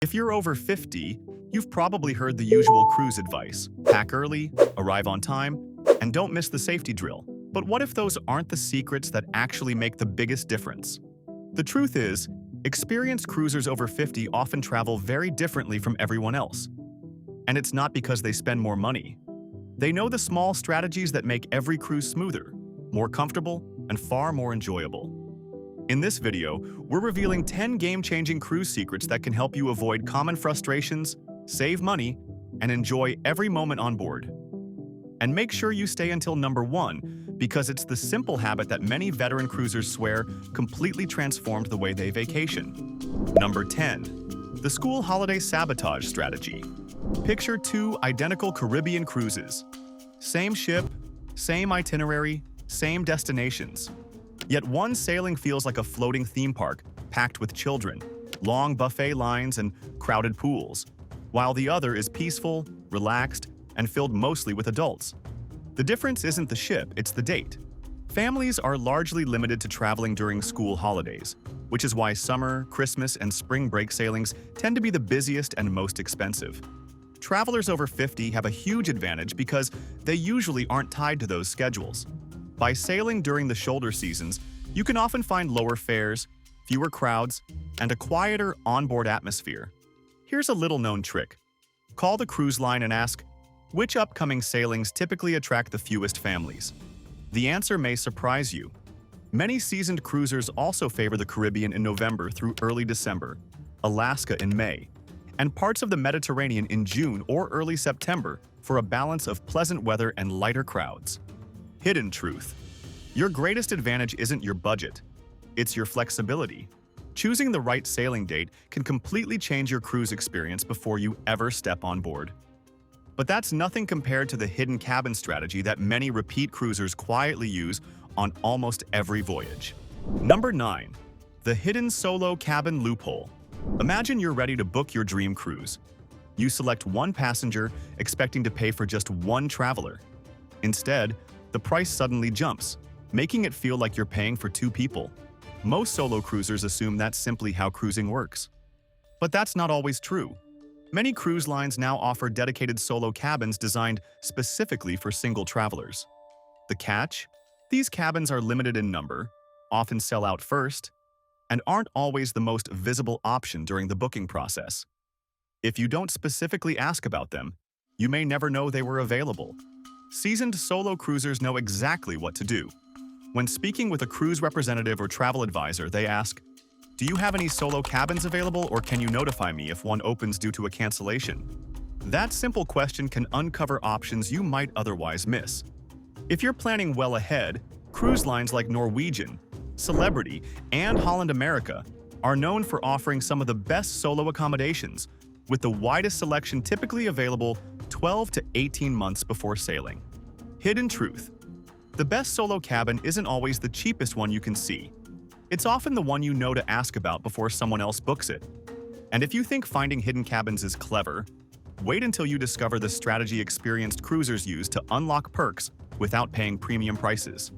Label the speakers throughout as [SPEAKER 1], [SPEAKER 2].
[SPEAKER 1] If you're over 50, you've probably heard the usual cruise advice. Pack early, arrive on time, and don't miss the safety drill. But what if those aren't the secrets that actually make the biggest difference? The truth is, experienced cruisers over 50 often travel very differently from everyone else. And it's not because they spend more money. They know the small strategies that make every cruise smoother, more comfortable, and far more enjoyable. In this video, we're revealing 10 game-changing cruise secrets that can help you avoid common frustrations, save money, and enjoy every moment on board. And make sure you stay until number 1, because it's the simple habit that many veteran cruisers swear completely transformed the way they vacation. Number 10. The school holiday sabotage strategy. Picture 2 identical Caribbean cruises. Same ship, same itinerary, same destinations. Yet one sailing feels like a floating theme park, packed with children, long buffet lines, and crowded pools, while the other is peaceful, relaxed, and filled mostly with adults. The difference isn't the ship, it's the date. Families are largely limited to traveling during school holidays, which is why summer, Christmas, and spring break sailings tend to be the busiest and most expensive. Travelers over 50 have a huge advantage because they usually aren't tied to those schedules. By sailing during the shoulder seasons, you can often find lower fares, fewer crowds, and a quieter onboard atmosphere. Here's a little-known trick. Call the cruise line and ask, which upcoming sailings typically attract the fewest families? The answer may surprise you. Many seasoned cruisers also favor the Caribbean in November through early December, Alaska in May, and parts of the Mediterranean in June or early September for a balance of pleasant weather and lighter crowds. Hidden truth. Your greatest advantage isn't your budget, it's your flexibility. Choosing the right sailing date can completely change your cruise experience before you ever step on board. But that's nothing compared to the hidden cabin strategy that many repeat cruisers quietly use on almost every voyage. Number 9. The hidden solo cabin loophole. Imagine you're ready to book your dream cruise. You select one passenger, expecting to pay for just one traveler. Instead, the price suddenly jumps, making it feel like you're paying for 2 people. Most solo cruisers assume that's simply how cruising works. But that's not always true. Many cruise lines now offer dedicated solo cabins designed specifically for single travelers. The catch? These cabins are limited in number, often sell out first, and aren't always the most visible option during the booking process. If you don't specifically ask about them, you may never know they were available. Seasoned solo cruisers know exactly what to do. When speaking with a cruise representative or travel advisor, they ask, "Do you have any solo cabins available, or can you notify me if one opens due to a cancellation?" That simple question can uncover options you might otherwise miss. If you're planning well ahead, cruise lines like Norwegian, Celebrity, and Holland America are known for offering some of the best solo accommodations, with the widest selection typically available 12 to 18 months before sailing. Hidden truth. The best solo cabin isn't always the cheapest one you can see. It's often the one you know to ask about before someone else books it. And if you think finding hidden cabins is clever, wait until you discover the strategy experienced cruisers use to unlock perks without paying premium prices.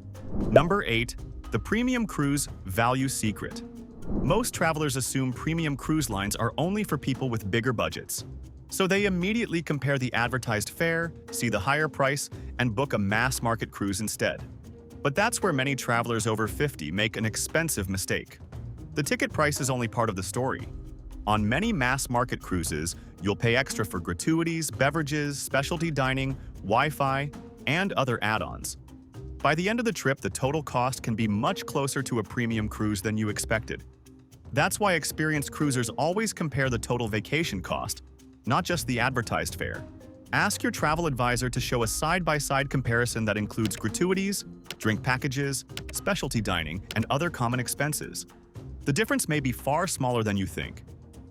[SPEAKER 1] Number 8. The premium cruise value secret. Most travelers assume premium cruise lines are only for people with bigger budgets. So they immediately compare the advertised fare, see the higher price, and book a mass-market cruise instead. But that's where many travelers over 50 make an expensive mistake. The ticket price is only part of the story. On many mass-market cruises, you'll pay extra for gratuities, beverages, specialty dining, Wi-Fi, and other add-ons. By the end of the trip, the total cost can be much closer to a premium cruise than you expected. That's why experienced cruisers always compare the total vacation cost, not just the advertised fare. Ask your travel advisor to show a side-by-side comparison that includes gratuities, drink packages, specialty dining, and other common expenses. The difference may be far smaller than you think.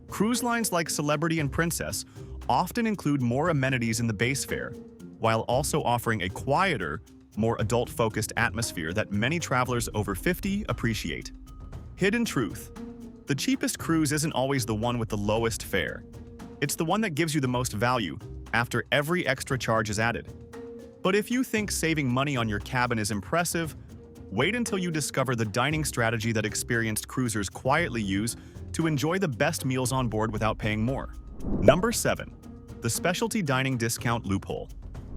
[SPEAKER 1] Cruise lines like Celebrity and Princess often include more amenities in the base fare, while also offering a quieter, more adult-focused atmosphere that many travelers over 50 appreciate. Hidden truth. The cheapest cruise isn't always the one with the lowest fare. It's the one that gives you the most value after every extra charge is added. But if you think saving money on your cabin is impressive, wait until you discover the dining strategy that experienced cruisers quietly use to enjoy the best meals on board without paying more. Number 7. The specialty dining discount loophole.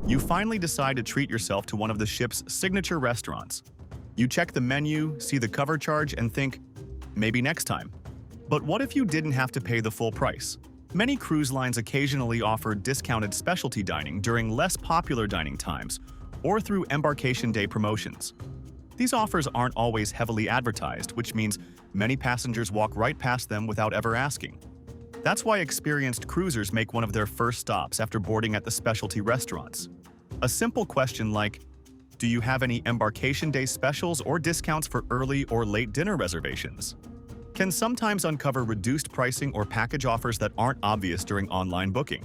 [SPEAKER 1] You finally decide to treat yourself to one of the ship's signature restaurants. You check the menu, see the cover charge, and think, maybe next time. But what if you didn't have to pay the full price? Many cruise lines occasionally offer discounted specialty dining during less popular dining times or through embarkation day promotions. These offers aren't always heavily advertised, which means many passengers walk right past them without ever asking. That's why experienced cruisers make one of their first stops after boarding at the specialty restaurants. A simple question like, do you have any embarkation day specials or discounts for early or late dinner reservations? Can sometimes uncover reduced pricing or package offers that aren't obvious during online booking.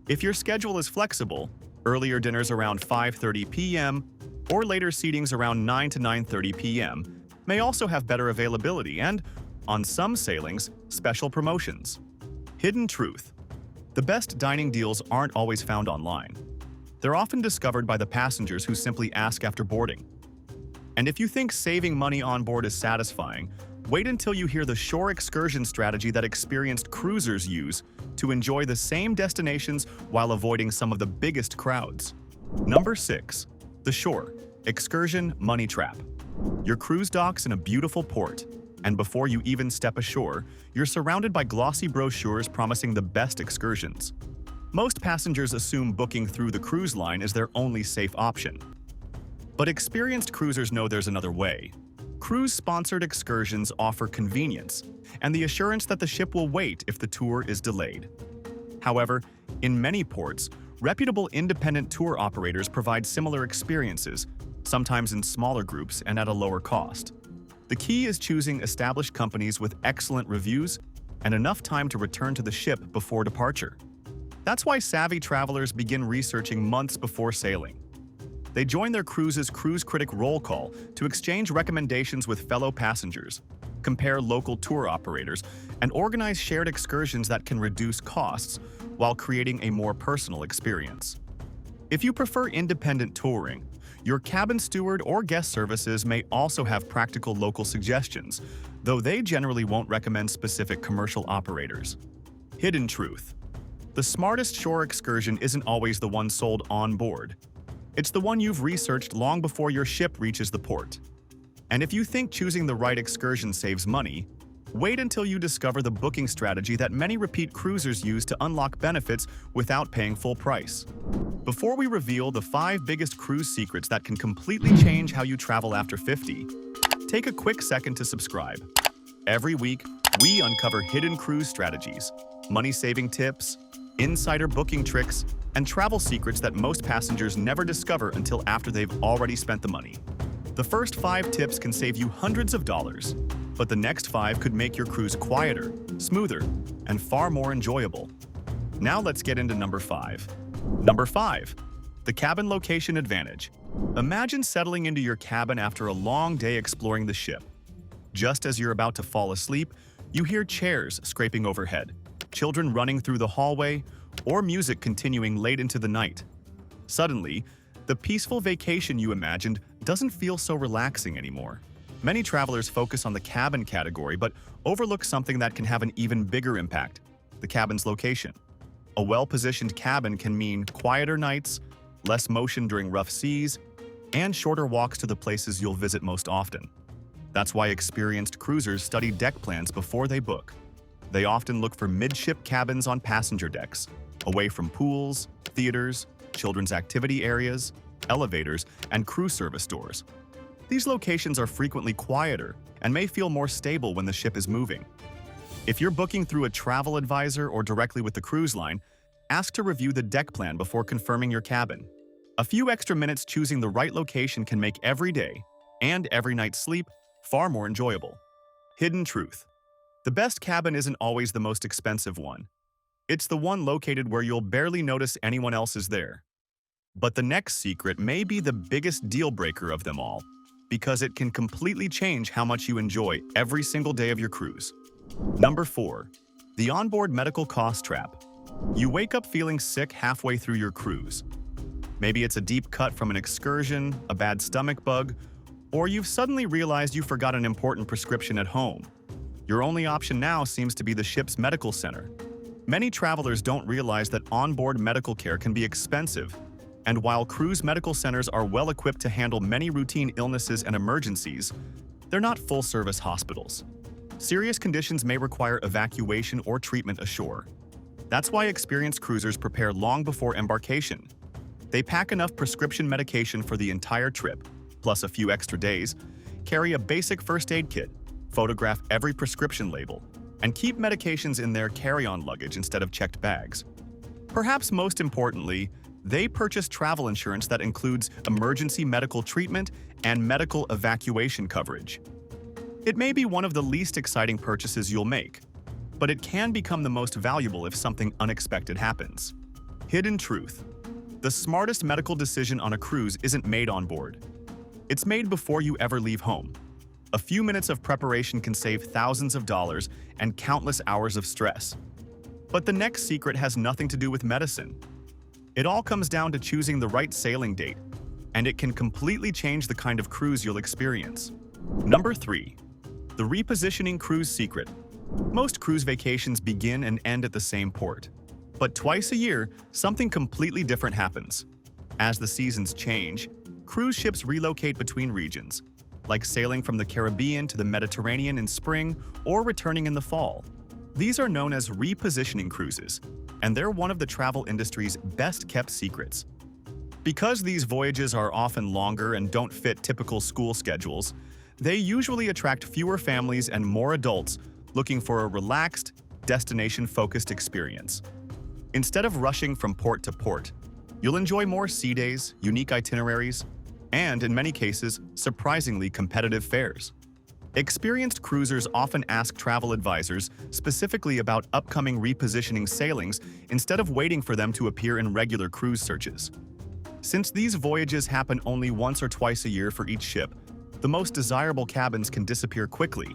[SPEAKER 1] If your schedule is flexible, earlier dinners around 5:30 p.m. or later seatings around 9 to 9:30 p.m. may also have better availability and, on some sailings, special promotions. Hidden truth. The best dining deals aren't always found online. They're often discovered by the passengers who simply ask after boarding. And if you think saving money on board is satisfying, wait until you hear the shore excursion strategy that experienced cruisers use to enjoy the same destinations while avoiding some of the biggest crowds. Number 6. The shore excursion money trap. Your cruise docks in a beautiful port, and before you even step ashore, you're surrounded by glossy brochures promising the best excursions. Most passengers assume booking through the cruise line is their only safe option. But experienced cruisers know there's another way. Cruise-sponsored excursions offer convenience and the assurance that the ship will wait if the tour is delayed. However, in many ports, reputable independent tour operators provide similar experiences, sometimes in smaller groups and at a lower cost. The key is choosing established companies with excellent reviews and enough time to return to the ship before departure. That's why savvy travelers begin researching months before sailing. They join their cruise's cruise critic roll call to exchange recommendations with fellow passengers, compare local tour operators, and organize shared excursions that can reduce costs while creating a more personal experience. If you prefer independent touring, your cabin steward or guest services may also have practical local suggestions, though they generally won't recommend specific commercial operators. Hidden truth. The smartest shore excursion isn't always the one sold on board. It's the one you've researched long before your ship reaches the port. And if you think choosing the right excursion saves money, wait until you discover the booking strategy that many repeat cruisers use to unlock benefits without paying full price. Before we reveal the 5 biggest cruise secrets that can completely change how you travel after 50, take a quick second to subscribe. Every week, we uncover hidden cruise strategies, money-saving tips, insider booking tricks, and travel secrets that most passengers never discover until after they've already spent the money. The first 5 tips can save you hundreds of dollars, but the next 5 could make your cruise quieter, smoother, and far more enjoyable. Now let's get into number 5. Number 5. The cabin location advantage. Imagine settling into your cabin after a long day exploring the ship. Just as you're about to fall asleep, you hear chairs scraping overhead, children running through the hallway, or music continuing late into the night. Suddenly, the peaceful vacation you imagined doesn't feel so relaxing anymore. Many travelers focus on the cabin category but overlook something that can have an even bigger impact: the cabin's location. A well-positioned cabin can mean quieter nights, less motion during rough seas, and shorter walks to the places you'll visit most often. That's why experienced cruisers study deck plans before they book. They often look for midship cabins on passenger decks, away from pools, theaters, children's activity areas, elevators, and crew service doors. These locations are frequently quieter and may feel more stable when the ship is moving. If you're booking through a travel advisor or directly with the cruise line, ask to review the deck plan before confirming your cabin. A few extra minutes choosing the right location can make every day and every night's sleep far more enjoyable. Hidden truth. The best cabin isn't always the most expensive one. It's the one located where you'll barely notice anyone else is there. But the next secret may be the biggest deal breaker of them all, because it can completely change how much you enjoy every single day of your cruise. Number 4. The onboard medical cost trap. You wake up feeling sick halfway through your cruise. Maybe it's a deep cut from an excursion, a bad stomach bug, or you've suddenly realized you forgot an important prescription at home. Your only option now seems to be the ship's medical center. Many travelers don't realize that onboard medical care can be expensive, and while cruise medical centers are well equipped to handle many routine illnesses and emergencies, they're not full-service hospitals. Serious conditions may require evacuation or treatment ashore. That's why experienced cruisers prepare long before embarkation. They pack enough prescription medication for the entire trip, plus a few extra days, carry a basic first aid kit, photograph every prescription label, and keep medications in their carry-on luggage instead of checked bags. Perhaps most importantly, they purchase travel insurance that includes emergency medical treatment and medical evacuation coverage. It may be one of the least exciting purchases you'll make, but it can become the most valuable if something unexpected happens. Hidden truth: the smartest medical decision on a cruise isn't made on board. It's made before you ever leave home. A few minutes of preparation can save thousands of dollars and countless hours of stress. But the next secret has nothing to do with medicine. It all comes down to choosing the right sailing date, and it can completely change the kind of cruise you'll experience. Number 3. The repositioning cruise secret. Most cruise vacations begin and end at the same port. But twice a year, something completely different happens. As the seasons change, cruise ships relocate between regions, like sailing from the Caribbean to the Mediterranean in spring or returning in the fall. These are known as repositioning cruises, and they're one of the travel industry's best-kept secrets. Because these voyages are often longer and don't fit typical school schedules, they usually attract fewer families and more adults looking for a relaxed, destination-focused experience. Instead of rushing from port to port, you'll enjoy more sea days, unique itineraries, and, in many cases, surprisingly competitive fares. Experienced cruisers often ask travel advisors specifically about upcoming repositioning sailings instead of waiting for them to appear in regular cruise searches. Since these voyages happen only once or twice a year for each ship, the most desirable cabins can disappear quickly.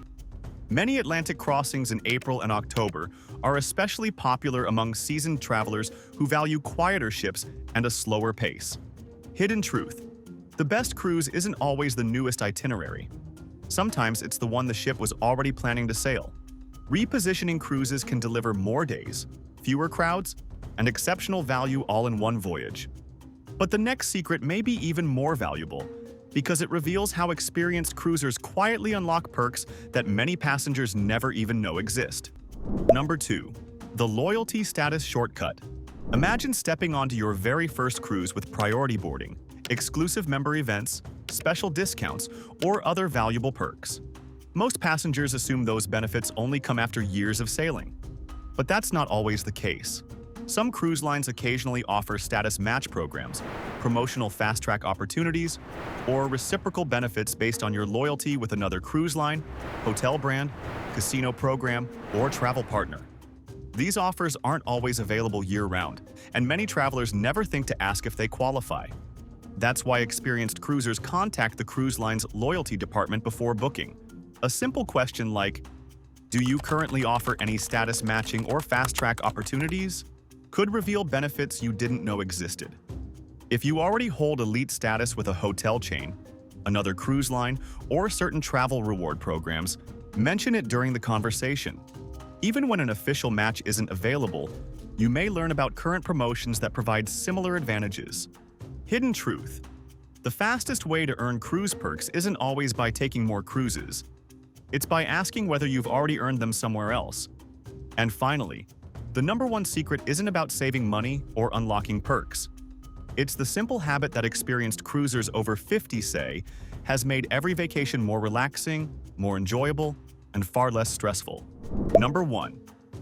[SPEAKER 1] Many Atlantic crossings in April and October are especially popular among seasoned travelers who value quieter ships and a slower pace. Hidden truth: the best cruise isn't always the newest itinerary. Sometimes it's the one the ship was already planning to sail. Repositioning cruises can deliver more days, fewer crowds, and exceptional value all in one voyage. But the next secret may be even more valuable, because it reveals how experienced cruisers quietly unlock perks that many passengers never even know exist. Number 2. The loyalty status shortcut. Imagine stepping onto your very first cruise with priority boarding, exclusive member events, special discounts, or other valuable perks. Most passengers assume those benefits only come after years of sailing. But that's not always the case. Some cruise lines occasionally offer status match programs, promotional fast-track opportunities, or reciprocal benefits based on your loyalty with another cruise line, hotel brand, casino program, or travel partner. These offers aren't always available year-round, and many travelers never think to ask if they qualify. That's why experienced cruisers contact the cruise line's loyalty department before booking. A simple question like, "Do you currently offer any status matching or fast-track opportunities?" could reveal benefits you didn't know existed. If you already hold elite status with a hotel chain, another cruise line, or certain travel reward programs, mention it during the conversation. Even when an official match isn't available, you may learn about current promotions that provide similar advantages. Hidden truth: the fastest way to earn cruise perks isn't always by taking more cruises. It's by asking whether you've already earned them somewhere else. And finally, the number one secret isn't about saving money or unlocking perks. It's the simple habit that experienced cruisers over 50 say has made every vacation more relaxing, more enjoyable, and far less stressful. Number 1.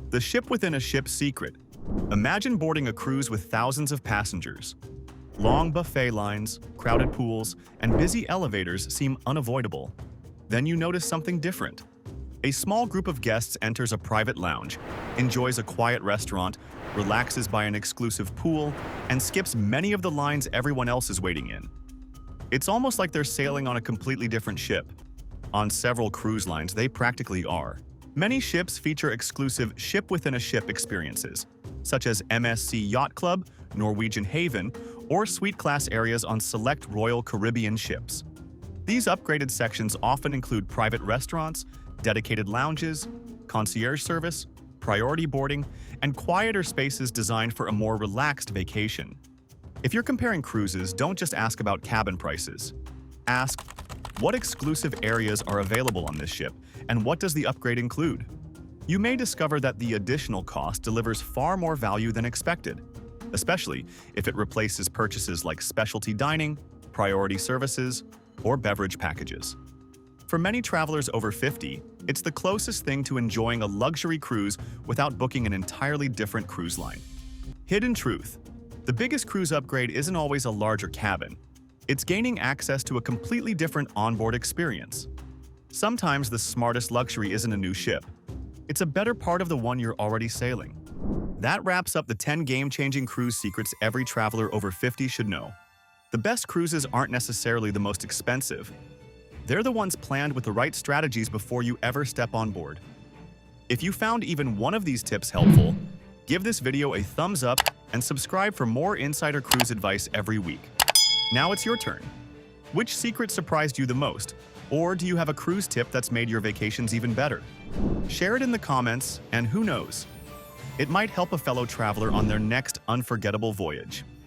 [SPEAKER 1] The ship within a ship secret. Imagine boarding a cruise with thousands of passengers. Long buffet lines, crowded pools, and busy elevators seem unavoidable. Then you notice something different. A small group of guests enters a private lounge, enjoys a quiet restaurant, relaxes by an exclusive pool, and skips many of the lines everyone else is waiting in. It's almost like they're sailing on a completely different ship. On several cruise lines, they practically are. Many ships feature exclusive ship-within-a-ship experiences, such as MSC Yacht Club, Norwegian Haven, or suite class areas on select Royal Caribbean ships. These upgraded sections often include private restaurants, dedicated lounges, concierge service, priority boarding, and quieter spaces designed for a more relaxed vacation. If you're comparing cruises, don't just ask about cabin prices. Ask, what exclusive areas are available on this ship, and what does the upgrade include? You may discover that the additional cost delivers far more value than expected, especially if it replaces purchases like specialty dining, priority services, or beverage packages. For many travelers over 50, it's the closest thing to enjoying a luxury cruise without booking an entirely different cruise line. Hidden truth: the biggest cruise upgrade isn't always a larger cabin. It's gaining access to a completely different onboard experience. Sometimes the smartest luxury isn't a new ship. It's a better part of the one you're already sailing. That wraps up the 10 game-changing cruise secrets every traveler over 50 should know. The best cruises aren't necessarily the most expensive. They're the ones planned with the right strategies before you ever step on board. If you found even one of these tips helpful, give this video a thumbs up and subscribe for more insider cruise advice every week. Now it's your turn. Which secret surprised you the most? Or do you have a cruise tip that's made your vacations even better? Share it in the comments, and who knows, it might help a fellow traveler on their next unforgettable voyage.